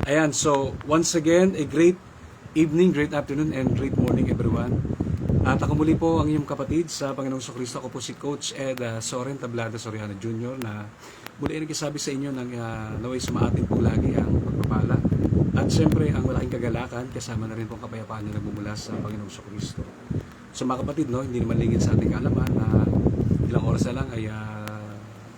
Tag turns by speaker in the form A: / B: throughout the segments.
A: Ayan, so once again, a great evening, great afternoon, and great morning everyone. At ako muli po ang inyong kapatid sa Panginoong Kristo. Ako po si Coach Ed Soren Tablada Soriano Jr. na muli ay nagsasabi sa inyo ng naway sumaatin po lagi ang pagpapala. At siyempre, ang malaking kagalakan, kasama na rin po ang kapayapaan na nagmumula sa Panginoong Kristo. So mga kapatid, no, hindi naman lingid sa ating kaalaman na ilang oras na lang ay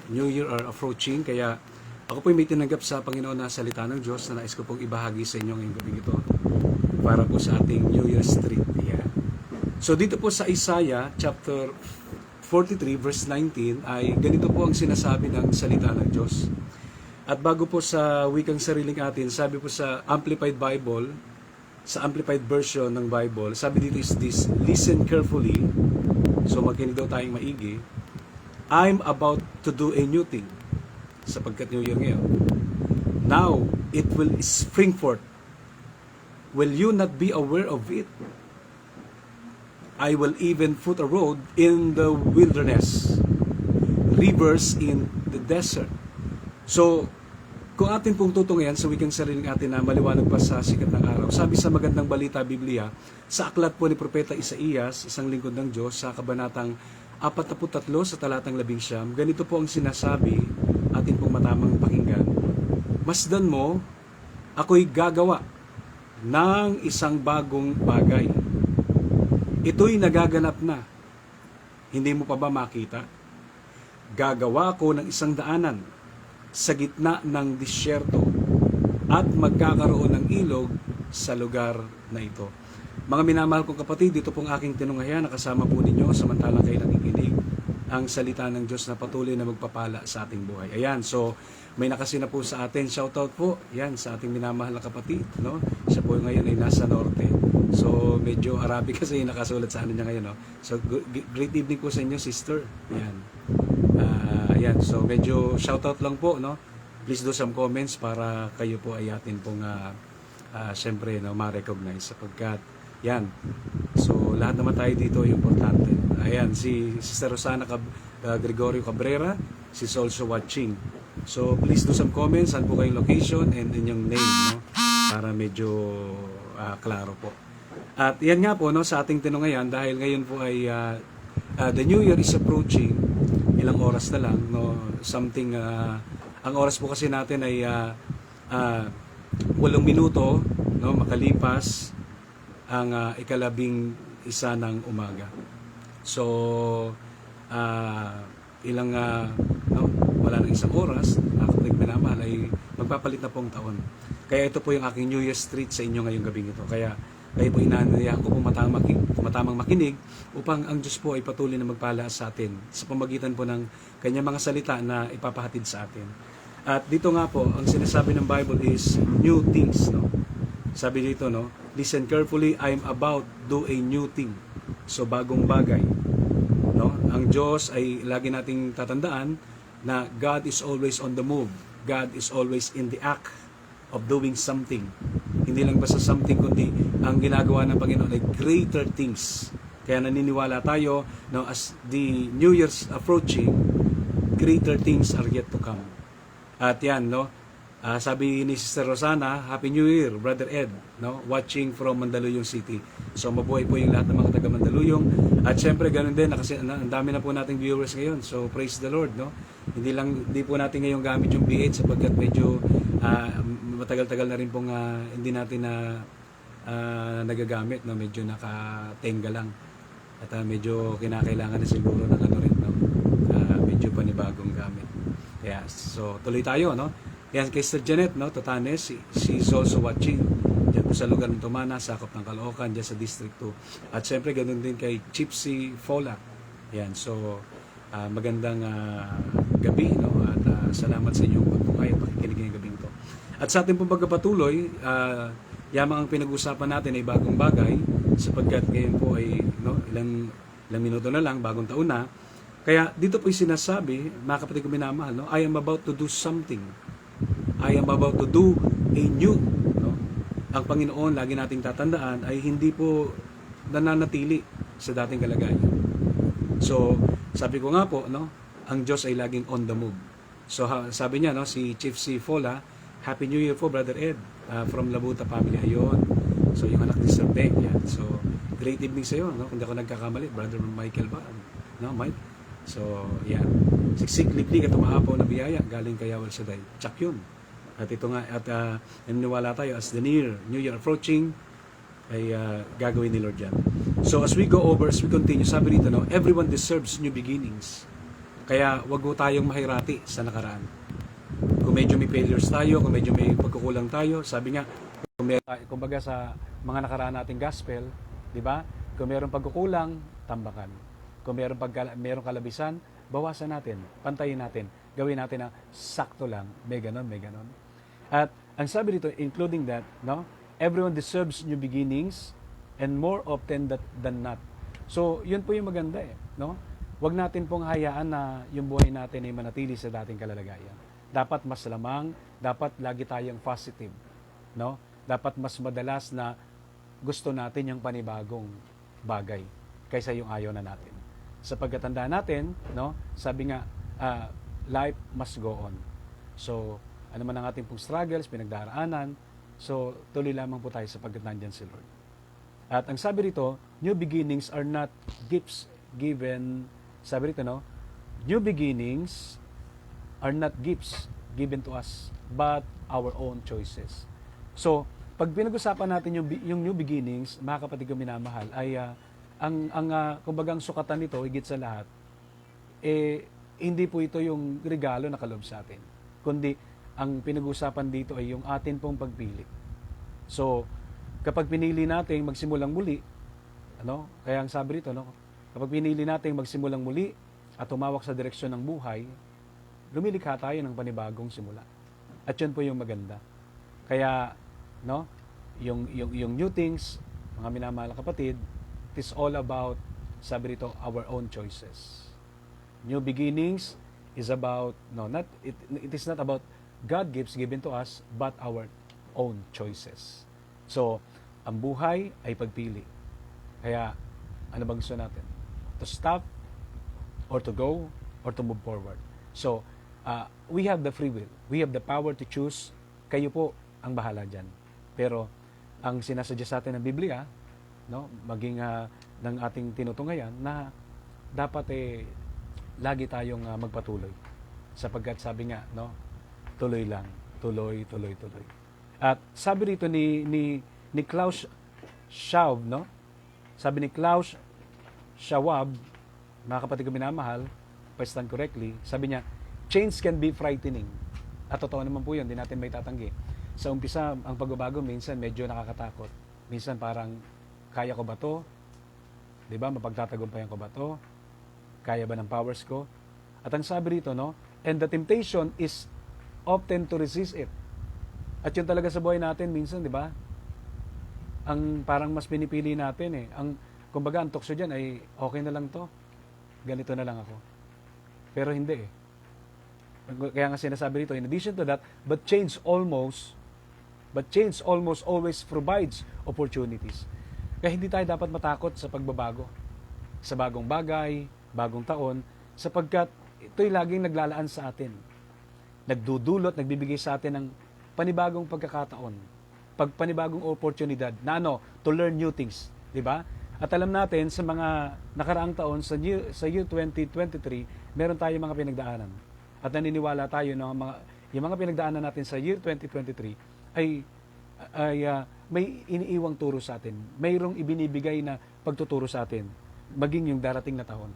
A: New Year are approaching. Kaya ako po may tinanggap sa Panginoon na salita ng Diyos na nais ko pong ibahagi sa inyo ngayong gabi ito para po sa ating New Year's treat. Yeah. So dito po sa Isaiah chapter 43 verse 19 ay ganito po ang sinasabi ng salita ng Diyos. At bago po sa wikang sariling atin, sabi po sa Amplified Bible, sa Amplified version ng Bible, sabi dito is this: listen carefully. So makinig daw tayong maigi. I'm about to do a new thing. Sapagkat New Year ngayon. Now, it will spring forth. Will you not be aware of it? I will even put a road in the wilderness, rivers in the desert. So, kung atin pong tutungayan sa wikang sariling atin na maliwanag pa sa sikat ng araw, sabi sa Magandang Balita Biblia, sa aklat po ni Propeta Isaías, isang lingkod ng Diyos, sa kabanatang 43 sa talatang 11, ganito po ang sinasabi, atin pong matamang pakinggan. Masdan mo, ako'y gagawa ng isang bagong bagay. Ito'y nagaganap na. Hindi mo pa ba makita? Gagawa ako ng isang daanan sa gitna ng disyerto at magkakaroon ng ilog sa lugar na ito. Mga minamahal kong kapatid, dito pong aking tinunghayan, nakasama po ninyo samantalang kayo nakikinig ang salita ng Diyos na patuloy na magpapala sa ating buhay. Ayan, so may nakasina po sa atin. Shoutout po, yan, sa ating minamahal na kapatid. No? Siya po ngayon ay nasa norte. So medyo Arabic kasi yung nakasulat sa ano niya ngayon. No? So great evening po sa inyo, sister. Ayan. Ayan, so medyo shoutout lang po. No? Please do some comments para kayo po ay atin pong syempre no, ma-recognize sapagkat yan. So lahat naman tayo dito ay importante. Ayan, si Sister Rosana Gregorio Cabrera, she's also watching. So please do some comments, saan po kayong location and inyong name, no? Para medyo klaro po. At yan nga po, no, sa ating tinungayan, dahil ngayon po ay the New Year is approaching, ilang oras na lang, no? Something, ang oras po kasi natin ay 8 minuto, no, makalipas ang ika-11 ng umaga. So, ilang, no, wala nang isang oras, kapag minamahal ay magpapalit na pong taon. Kaya ito po yung aking New Year's treat sa inyo ngayong gabing ito. Kaya kayo po inanayahan ko po matamang makinig upang ang Diyos po ay patuloy na magpala sa atin sa pamagitan po ng kanyang mga salita na ipapahatid sa atin. At dito nga po, ang sinasabi ng Bible is new things, no? Sabi dito, no, listen carefully, I'm about do a new thing. So bagong bagay, no? Ang Diyos ay lagi nating tatandaan na God is always on the move. God is always in the act of doing something. Hindi lang basta something, kundi ang ginagawa ng Panginoon ay greater things. Kaya naniniwala tayo, no, as the New Year's approaching, greater things are yet to come. At yan, no, sabi ni Sister Rosana, Happy New Year, Brother Ed, no, watching from Mandaluyong City. So mabuhay po yung lahat ng mga taga Mandaluyong. At syempre ganun din, kasi ang dami na po nating viewers ngayon. So praise the Lord, no. Hindi po natin ngayon gamit yung BH sapagkat medyo matagal-tagal na rin pong hindi natin na nagagamit, no, medyo nakatenga lang. At medyo kinakailangan na siguro ng ano rin, no, medyo panibagong gamit. Yeah, so tuloy tayo, no. Yan kay Sister Janet, no, Totanes, she's also watching diyan po sa lugar ng Tumana, sakop ng Caloocan, diyan sa District 2. At syempre ganoon din kay Chipsy Fola. Yan, so magandang gabi, no, at salamat sa inyong pagtungkay at pakikinig ngayong gabing ito. At sa ating pong pagpapatuloy, yamang ang pinag-usapan natin ay bagong bagay sapagkat ngayon po ay, no, ilang minuto na lang, bagong taon na. Kaya dito po yung sinasabi, mga kapatid ko minamahal, no, I am about to do something. I am about to do a new, no? Ang Panginoon, lagi nating tatandaan, ay hindi po nananatili sa dating kalagayan. So, sabi ko nga po, no, ang Diyos ay laging on the move. So, sabi niya, no, si Chief C. Fola, Happy New Year po, Brother Ed, from Labuta family. Ayun. So, yung anak ni Sir Beck, yan. So, great evening sa iyo, no? Kung di ako nagkakamali, Brother Michael ba? No, Mike? So, yan. Siksik, liblig at umahapaw na biyaya galing kay Yahweh Shaddai. Tsak yun. At ito nga, at naniniwala tayo as the New Year approaching, ay gagawin ni Lord yan. So, as we go over, as we continue, sabi rito, no, everyone deserves new beginnings. Kaya, wag ho tayong mahirati sa nakaraan. Kung medyo may failures tayo, kung medyo may pagkukulang tayo, sabi nga, kumbaga sa mga nakaraan nating gospel, di ba? Kung mayroong pagkukulang, tambakan. Kung mayroong kalabisan, bawasan natin, pantayin natin, gawin natin na sakto lang, may ganon, may ganon. At ang sabi dito, including that, no, everyone deserves new beginnings and more often than not. So, yun po yung maganda no? Huwag natin pong hayaan na yung buhay natin ay manatili sa dating kalalagayan. Dapat mas lamang, dapat lagi tayong positive, no? Dapat mas madalas na gusto natin yung panibagong bagay kaysa yung ayaw na natin. Sa pagkatanda natin, no, sabi nga, life must go on. So, ano man ang ating pong struggles, pinagdaraanan, so tuloy lamang po tayo sapagkat nandyan si Lord. At ang sabi rito, new beginnings are not gifts given, sabi rito, no, new beginnings are not gifts given to us, but our own choices. So, pag pinag-usapan natin yung new beginnings, mga kapatid ko minamahal, ay kumbagang sukatan nito, higit sa lahat, hindi po ito yung regalo na kalob sa atin. Kundi, ang pinag-usapan dito ay yung atin pong pagpili. So, kapag pinili natin magsimulang muli, kaya ang sabi rito, kapag pinili natin magsimulang muli at tumawak sa direksyon ng buhay, lumilikha tayo ng panibagong simula. At yun po yung maganda. Kaya, yung new things, mga minamahal na kapatid, it is all about, sabi rito, our own choices. New beginnings is about, it is not about God gifts given to us, but our own choices. So, ang buhay ay pagpili. Kaya, ano bang gusto natin? To stop, or to go, or to move forward. So, we have the free will. We have the power to choose. Kayo po ang bahala dyan. Pero, ang sinasadya sa atin ng Biblia, maging ng ating tinutungayan, na dapat lagi tayong magpatuloy. Sapagkat sabi nga, tuloy lang. Tuloy. At sabi rito ni Klaus Schwab, sabi ni Klaus Schwab, mga kapatid ko minamahal, if I stand correctly, sabi niya, change can be frightening. At totoo naman po yun, di natin may tatanggi. Sa umpisa, ang pagbabago minsan medyo nakakatakot. Minsan parang, kaya ko ba to? Diba? Mapagtatagumpayan ko ba to? Kaya ba ng powers ko? At ang sabi rito, and the temptation is often to resist it. At yun talaga sa buhay natin minsan, di ba? Ang parang mas pinipili natin kumbaga, ang tukso dyan ay okay na lang to. Ganito na lang ako. Pero hindi Kaya nga sinasabi rito, in addition to that, but change almost always provides opportunities. Kaya hindi tayo dapat matakot sa pagbabago, sa bagong bagay, bagong taon, sapagkat ito'y laging naglalaan sa atin. Nagdudulot, nagbibigay sa atin ng panibagong pagkakataon, panibagong oportunidad na to learn new things, di ba? At alam natin sa mga nakaraang taon sa year 2023, meron tayong mga pinagdaanan. At naniniwala tayo na yung mga pinagdaanan natin sa year 2023 ay may iniiwang turo sa atin. Mayroong ibinibigay na pagtuturo sa atin, maging yung darating na taon,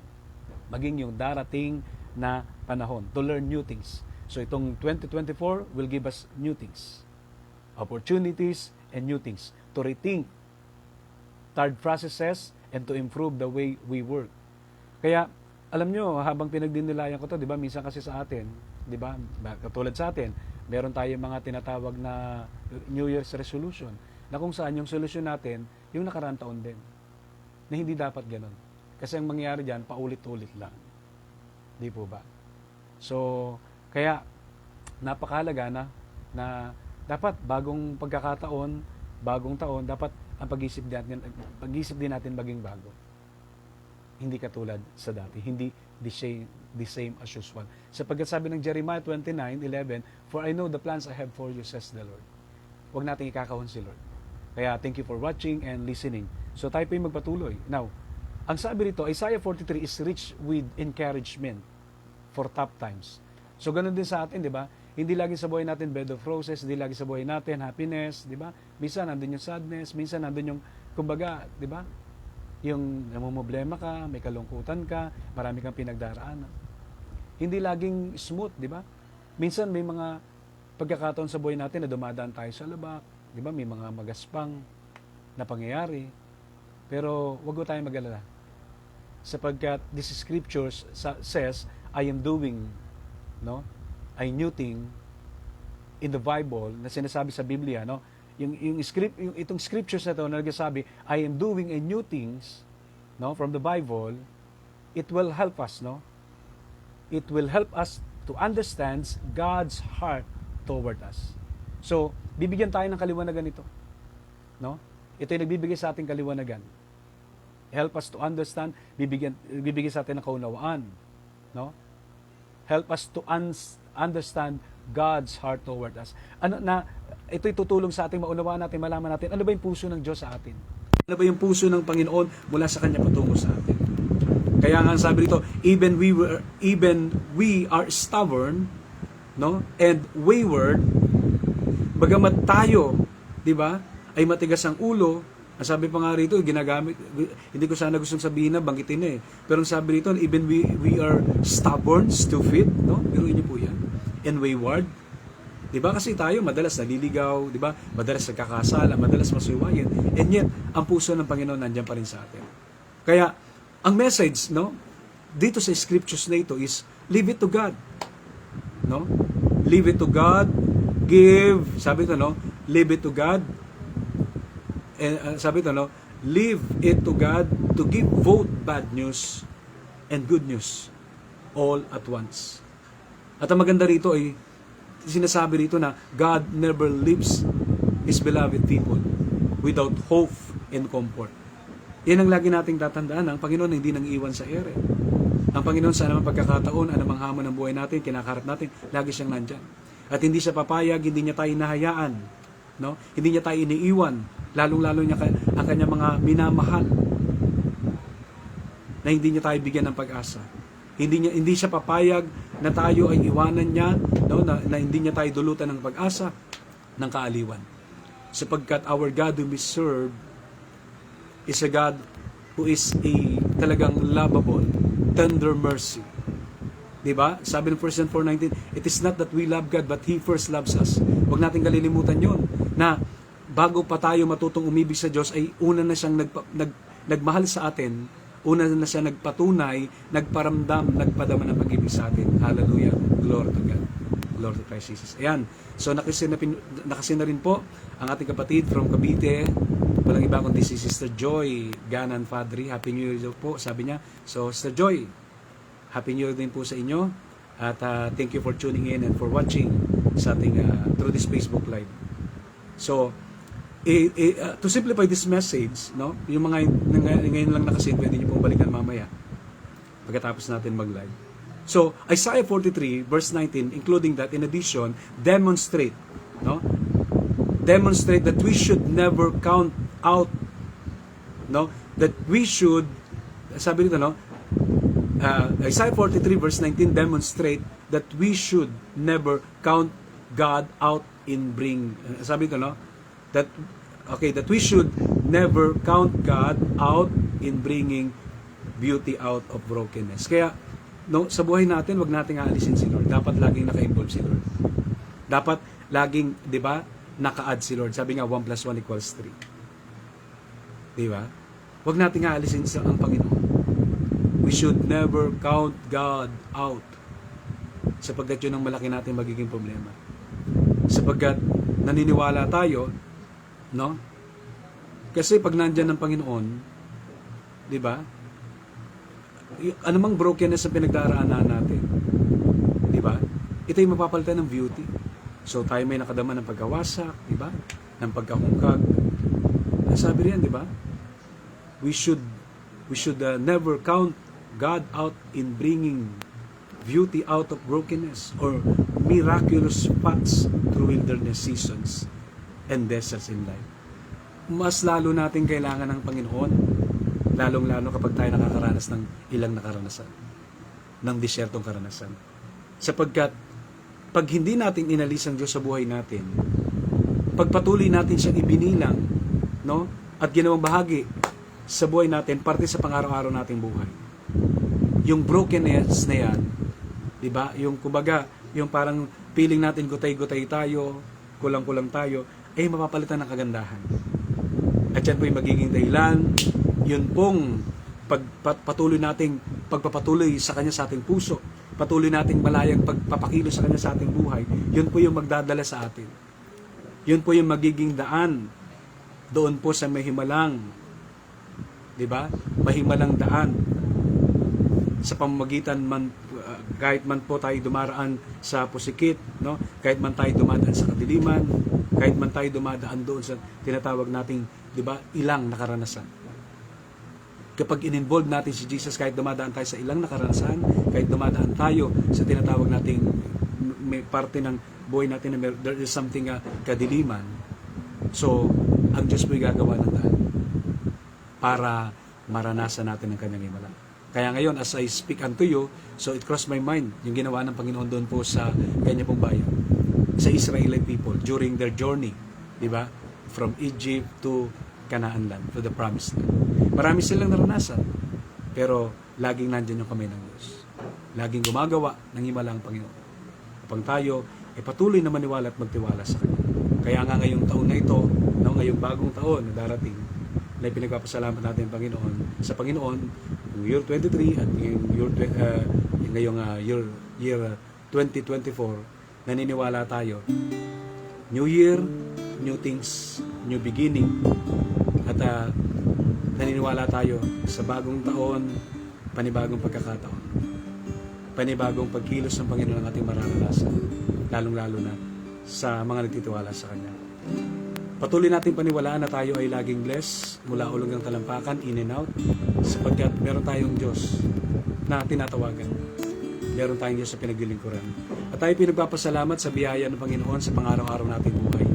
A: maging yung darating na panahon to learn new things. So itong 2024 will give us new things, opportunities and new things to rethink thought processes and to improve the way we work. Kaya alam nyo, habang pinagdinilayan ko to, di ba, minsan kasi sa atin, di ba, katulad sa atin, meron tayong mga tinatawag na New Year's resolution, na kung saan yung solusyon natin, yung nakaraang taon din. Na hindi dapat ganun. Kasi ang mangyayari dyan, paulit-ulit lang. Di po ba? So, kaya, napakahalaga na dapat bagong pagkakataon, bagong taon, dapat ang pag-isip din natin maging bago. hindi katulad sa dati. Hindi the same as usual. Sapagkat sabi ng Jeremiah 29:11, "For I know the plans I have for you, says the Lord." Huwag natin ikakahon si Lord. Kaya thank you for watching and listening. So tayo po yung magpatuloy. Now, ang sabi rito, Isaiah 43 is rich with encouragement for tough times. So ganun din sa atin, di ba? Hindi lagi sa buhay natin bed of roses, hindi lagi sa buhay natin happiness, di ba? Minsan nandun yung sadness, minsan nandun yung, kumbaga, di ba? Yung namumblema ka, may kalungkutan ka, marami kang pinagdaraanan. Hindi laging smooth, di ba? Minsan may mga pagkakataon sa buhay natin na dumadaan tayo sa labak, di ba? May mga magaspang na pangyayari. Pero wag mo tayong mag-alala. Sapagkat this scriptures says, I am doing, no? A new thing in the Bible na sinasabi sa Biblia, no? Yung itong scriptures na to na nagsasabi, I am doing a new things, no, from the Bible, it will help us, no? It will help us to understand God's heart toward us. So, bibigyan tayo ng kaliwanagan ito, no? Ito yung nagbibigay sa ating kaliwanagan. Help us to understand, bibigay sa atin ng kaunawaan, no? Help us to understand God's heart toward us. Ito'y tutulong sa ating maunawaan natin, malaman natin, ano ba yung puso ng Diyos sa atin? Ano ba yung puso ng Panginoon mula sa Kanya patungo sa atin? Kaya nga sabi dito, even we are stubborn, no, and wayward, bagamat tayo, di ba, ay matigas ang ulo. Ang sabi pa nga rito, ginagamit, hindi ko sana gustong sabihin na, banggitin na eh. Pero ang sabi rito, even we are stubborn, stupid, no? Biruin niyo po yan. And wayward. Di ba? Kasi tayo madalas naliligaw, di ba? Madalas nagkakasala, madalas masuwayin. And yet, ang puso ng Panginoon nandiyan pa rin sa atin. Kaya, ang message, no? Dito sa scriptures na ito is, leave it to God. No? Leave it to God. Give, sabi ito, no? Leave it to God. And sabi ito, no? Leave it to God to give both bad news and good news all at once. At ang maganda rito ay sinasabi rito na God never leaves His beloved people without hope and comfort. Yan ang lagi nating tatandaan. Ang Panginoon hindi nang iwan sa ere. Ang Panginoon sa anumang pagkakataon, anumang hamon ng buhay natin, kinakaharap natin, lagi siyang nandyan. At hindi siya papayag, hindi niya tayo hinahayaan. No? Hindi niya tayo iniiwan. Lalong-lalo niya ang kanyang mga minamahal na hindi niya tayo bigyan ng pag-asa. Hindi siya papayag na tayo ay iwanan niya, no, na hindi niya tayo dulutan ng pag-asa ng kaaliwan. Sapagkat our God whom we serve is a God who is a talagang lovable, tender mercy. Diba? Sabi ng 1 John 4:19, it is not that we love God, but He first loves us. Huwag natin kalilimutan yon na bago pa tayo matutong umibig sa Diyos, ay una na siyang nagmahal sa atin, una na siya nagpatunay, nagparamdam, nagpadama ng pag-ibig sa atin. Hallelujah. Glory to God. Glory to Christ Jesus. Ayan. So nakasina rin po ang ating kapatid from Cavite. Walang iba kundi si Sister Joy Ganan Fadri. Happy New Year po, sabi niya. So, Sister Joy, Happy New Year din po sa inyo. At thank you for tuning in and for watching sa ating through this Facebook Live. So, to simplify this message, no, yung mga ngayon lang nakasin, pwede nyo pong balikan mamaya pagkatapos natin mag-live. So, Isaiah 43 verse 19, including that, in addition, demonstrate that we should never count out, no, that we should, sabi nito, no, Isaiah 43 verse 19 demonstrate that we should never count God out in sabi ito, no, that we should never count God out in bringing beauty out of brokenness. Kaya no, sa buhay natin, wag nating aalisin si Lord. Dapat laging naka-involve si Lord. Dapat laging, 'di ba, naka-add si Lord. Sabi nga 1 + 1 = 3. 'Di ba? Wag nating aalisin ang Panginoon. We should never count God out. Sapagkat yun ang malaki natin magiging problema. Sapagkat naniniwala tayo, no? Kasi pag nandyan ng Panginoon, di ba? Anumang brokenness ang pinagdaraanan natin, di ba? Ito yung mapapalitan ng beauty. So tayo may nakadama ng pagkawasak, di ba? Ng pagkahungkag. Sabi riyan, di ba? We should We should never count God out in bringing beauty out of brokenness or miraculous paths through wilderness seasons and deserts in life. Mas lalo natin kailangan ng Panginoon, lalong-lalo kapag tayo nakakaranas ng ilang nakaranasan, ng disyertong karanasan. Sapagkat, pag hindi natin inalis ang Diyos sa buhay natin, pagpatuloy natin siyang ibinilang, no? At ginawang bahagi sa buhay natin, parte sa pang-araw-araw nating buhay. Yung brokenness na yan, di ba? Yung kumbaga, yung parang feeling natin gutay-gutay tayo, kulang-kulang tayo, ay mapapalitan ng kagandahan. At yan po yung magiging dahilan, yun pong patuloy nating pagpapatuloy sa Kanya sa ating puso, patuloy nating malayang pagpapakilo sa Kanya sa ating buhay, yun po yung magdadala sa atin. Yun po yung magiging daan doon po sa mahimalang, di ba? Mahimalang daan sa pamamagitan man, kahit man po tayo dumaraan sa pusikit, no? Kahit man tayo dumadaan sa kadiliman, kahit man tayo dumadaan doon sa tinatawag nating, di ba, ilang nakaranasan. Kapag in-involve natin si Jesus, kahit dumadaan tayo sa ilang nakaranasan, kahit dumadaan tayo sa tinatawag nating may parte ng buhay natin na there is something kadiliman. So, ang Diyos po'y gagawa ng daan para maranasan natin ang Kanyang himala. Kaya ngayon, as I speak unto you, so it crossed my mind yung ginawa ng Panginoon doon po sa Kanya pong bayan, sa Israeli people during their journey, di ba? From Egypt to Canaan land, to the promised land. Marami silang naranasan, pero laging nandyan yung kamay ng Diyos. Laging gumagawa ng himala ang Panginoon. Kapag tayo ay patuloy na maniwala at magtiwala sa Kanya. Kaya nga ngayong taon na ito, no, ngayong bagong taon na darating, na pinagpapasalamat natin sa Panginoon, yung year 23 at ngayong year 2024, naniniwala tayo, New Year, new things, new beginning, at naniniwala tayo sa bagong taon, panibagong pagkakataon, panibagong pagkilos ng Panginoon ng ating mararanasan, lalong-lalo na sa mga nagtitiwala sa Kanya. Patuloy natin paniwalaan na tayo ay laging blessed mula ulog ng talampakan, in and out, sapagkat meron tayong Diyos na tinatawagan. Meron tayong Diyos sa pinaglilingkuran. At tayo pinagpapasalamat sa biyaya ng Panginoon sa pang-araw-araw nating buhay.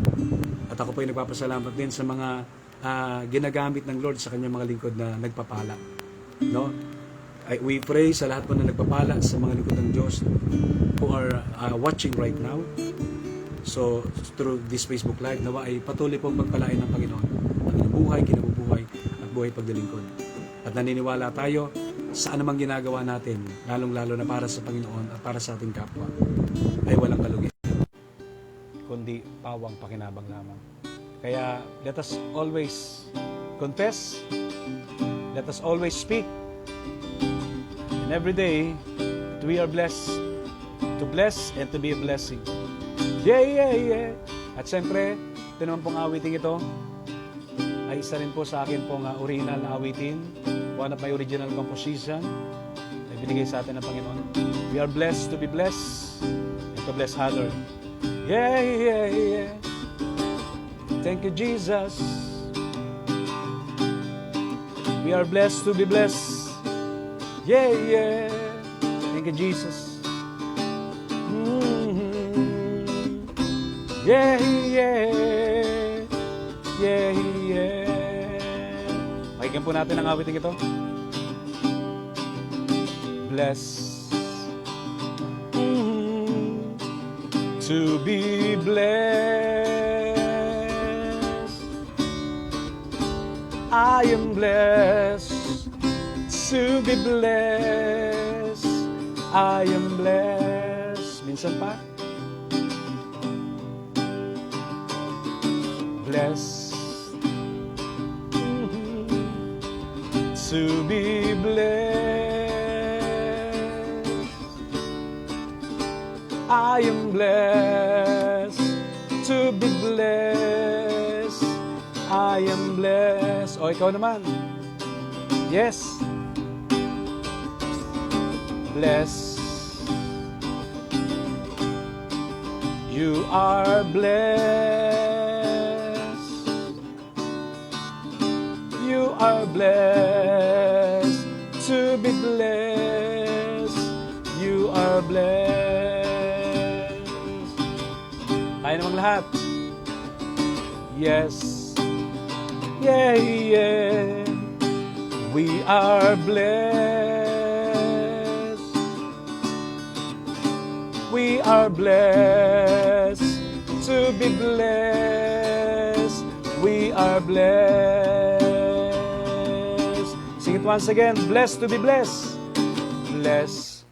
A: At ako po ay nagpapasalamat din sa mga ginagamit ng Lord sa Kanyang mga lingkod na nagpapala. No? We pray sa lahat po na nagpapala sa mga lingkod ng Diyos who are watching right now. So, through this Facebook Live, nawa ay patuloy pong pagpalain ng Panginoon ang inyong buhay, kinabubuhay, at buhay pagdalingkod. At naniniwala tayo sa anumang ginagawa natin, lalong-lalo na para sa Panginoon at para sa ating kapwa, ay walang kalugit, kundi pawang pakinabang lamang. Kaya, let us always confess, let us always speak, and every day, that we are blessed, to bless and to be a blessing. Yeah, yeah, yeah. At siyempre, ito naman pong awiting ito ay isa rin po sa akin pong original na awitin. One of my original composition na binigay sa atin ng Panginoon. We are blessed to be blessed and to bless others. Yeah, yeah, yeah. Thank you, Jesus. We are blessed to be blessed. Yeah, yeah. Thank you, Jesus. Yeah, yeah, yeah, yeah. Pakinggan po natin ang awiting ito. Bless, to be blessed. I am blessed to be blessed. I am blessed. Minsan pa. Blessed to be blessed. I am blessed to be blessed. I am blessed. O, ikaw naman. Yes. Blessed. You are blessed. You are blessed blessed. Tayo namang lahat. Yes. Yeah, yeah. We are blessed. We are blessed to be blessed. We are blessed. Sing it once again. Blessed to be blessed. Blessed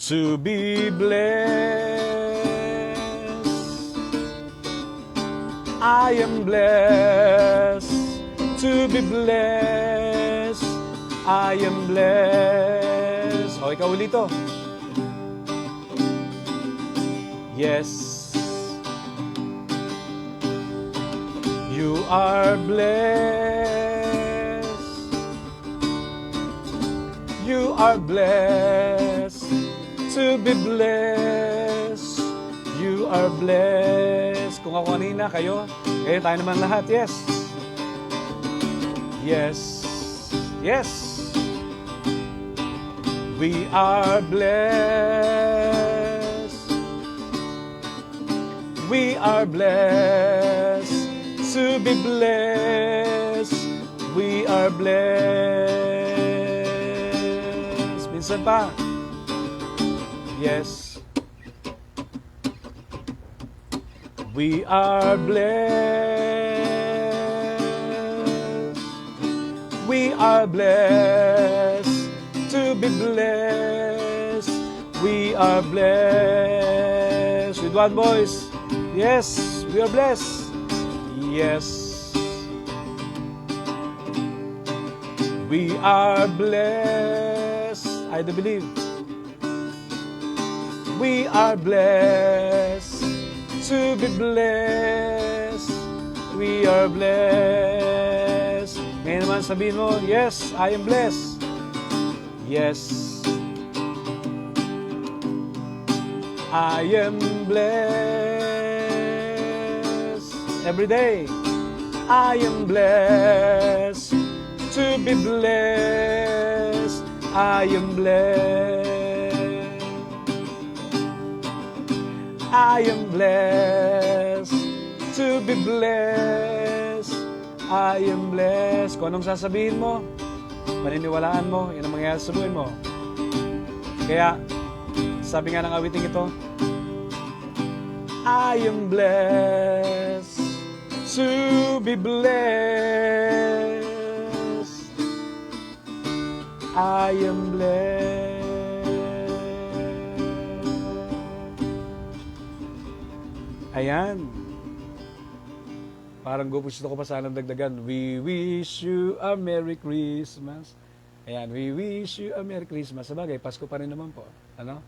A: to be blessed. I am blessed to be blessed. I am blessed. O, ikaw ulito. Yes. You are blessed. You are blessed to be blessed. You are blessed. Kung ako kanina, kayo tayo naman lahat. Yes. Yes. Yes. We are blessed. We are blessed to be blessed. We are blessed. Minsan pa. Yes. We are blessed. We are blessed to be blessed. We are blessed. With one voice. Yes, we are blessed. Yes. We are blessed. I do believe. We are blessed to be blessed. We are blessed. Ngayon naman sabihin mo, yes, I am blessed. Yes. I am blessed. Every day, I am blessed to be blessed. I am blessed. I am blessed to be blessed. I am blessed. Kung anong sasabihin mo, maniniwalaan mo, yun ang mangyayari sa buhay mo. Kaya, sabi nga ng awiting ito, I am blessed to be blessed. I am blessed. Ayan. Parang gusto ko pa sanang dagdagan. We wish you a Merry Christmas. Ayan, we wish you a Merry Christmas. Sabagay, Pasko pa rin naman po. Ano?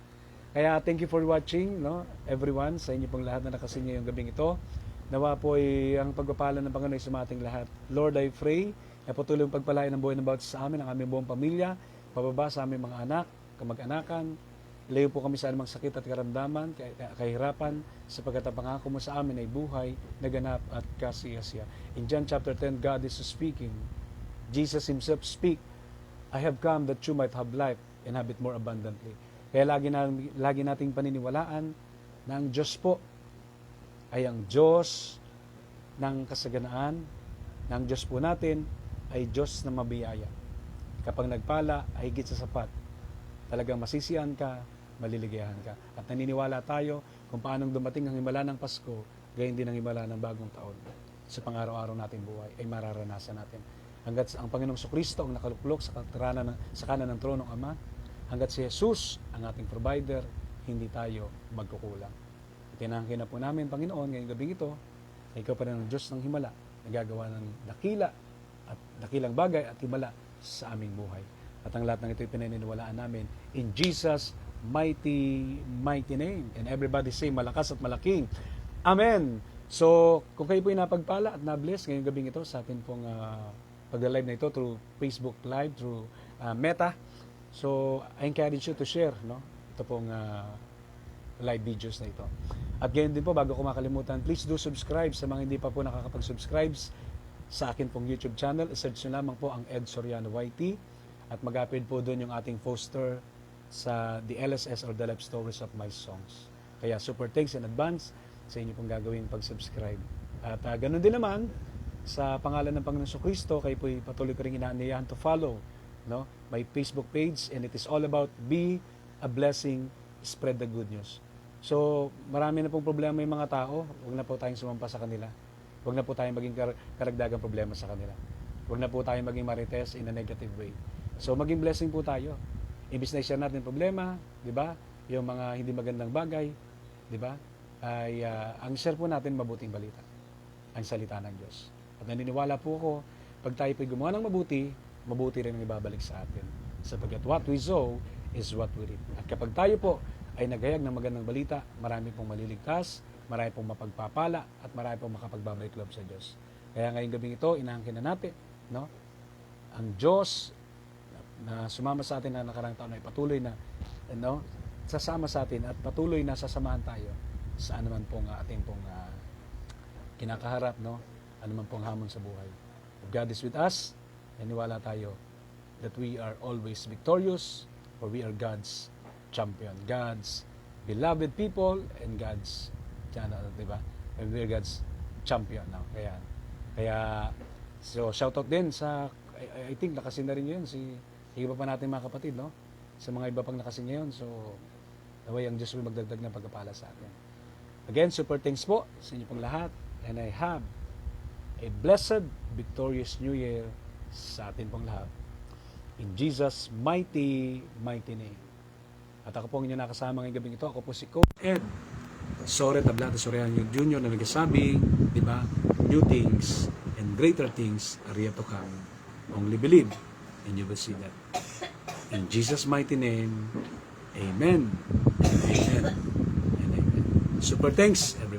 A: Kaya thank you for watching, no? Everyone, sa inyo pong lahat na nakasinya yung gabing ito. Nawa po ay ang pagpapala ng Panginoon sa ating lahat. Lord, I pray na patuloy ang pagpalain ng buhay ng bawat sa amin, ang aming buong pamilya, pababa sa aming mga anak, kamag-anakan. Ilayo po kami sa anumang sakit at karamdaman, kahirapan, sapagkat ang pangako mo sa amin ay buhay, naganap at kasiyasiya. In John chapter 10, God is speaking. Jesus Himself speak, I have come that you might have life and have it more abundantly. Kaya lagi nating paniniwalaan na ang Diyos po ay ang Diyos ng kasaganaan, na ang Diyos po natin ay Diyos na mabiyaya. Kapag nagpala, ay higit sa sapat. Talagang masisiyan ka, maliligayahan ka. At naniniwala tayo kung paanong dumating ang himala ng Pasko, gayon din ang himala ng bagong taon. Sa pang-araw-araw nating buhay ay mararanasan natin. Hanggat ang Panginoong Kristo ang nakaluklok sa kanan ng tronong Ama, hanggat si Jesus ang ating provider, hindi tayo magkukulang. Itinangkin na po namin, Panginoon, ngayong gabing ito, na ikaw pa rin ang Diyos ng himala, nagagawa ng dakila at dakilang bagay at himala sa aming buhay. At ang lahat ng ito ay pinaniniwalaan namin in Jesus' mighty name. And everybody say malakas at malaking Amen. So, kung kayo po ay napagpala at na-bless ngayong gabing ito sa atin pong pag-live na ito through Facebook Live, through Meta. So, I encourage you to share, no? Ito pong live videos na ito. At gayon din po, bago ko makalimutan, please do subscribe sa mga hindi pa po nakakapag-subscribe sa akin pong YouTube channel. I-search nyo lamang po ang Ed Soriano YT. At mag-upload po doon yung ating poster sa the LSS or the Life Stories of My Songs. Kaya super thanks in advance sa inyo pong gagawing pag-subscribe. At ganun din naman, sa pangalan ng Panginoon Kristo, kayo po'y patuloy ko rin inaanyayahan to follow, no? My Facebook page, and it is all about be a blessing, spread the good news. So, marami na pong problema yung mga tao, huwag na po tayong sumampa sa kanila. Huwag na po tayong maging karagdagang problema sa kanila. Huwag na po tayong maging marites in a negative way. So, maging blessing po tayo. Imbis na i-share natin problema, di ba? Yung mga hindi magandang bagay, di ba? Ay ang share po natin mabuting balita, ang salita ng Diyos. At naniniwala po ako, pag tayo po'y gumawa ng mabuti, mabuti rin ang ibabalik sa atin. Sapagkat what we sow is what we reap. At kapag tayo po ay naghayag ng magandang balita, marami pong maliligtas, marami pong mapagpapala, at marami pong makapagbabalik loob sa Diyos. Kaya ngayong gabing ito, inaangkin na natin, no? Ang Diyos na sumama sa atin na nakarang taon ay patuloy na, no? Sasama sa atin at patuloy na sasamahan tayo sa anuman pong ating pong kinakaharap, no? Anuman pong hamon sa buhay. If God is with us, naniwala tayo that we are always victorious, for we are God's champion, God's beloved people, and God's channel, di ba? And we are God's champion now. Kaya so shoutout din sa, I think nakasin na rin yun si iba pa natin mga kapatid, no? Sa mga iba pang nakasin ngayon. So naway ang Diyos will magdagdag ng pagpapala sa atin. Again, super thanks po sa inyo pong lahat, and I have a blessed, victorious New Year sa atin pong lahat. In Jesus' mighty, mighty name. At ako po ang inyong nakasama ngayong gabing ito. Ako po si Coach Ed Sore Tablata Soriano Jr. na nagsasabi, di ba, new things and greater things are yet to come. Only believe and you will see that. In Jesus' mighty name, amen, amen, and amen. Super thanks, everyone.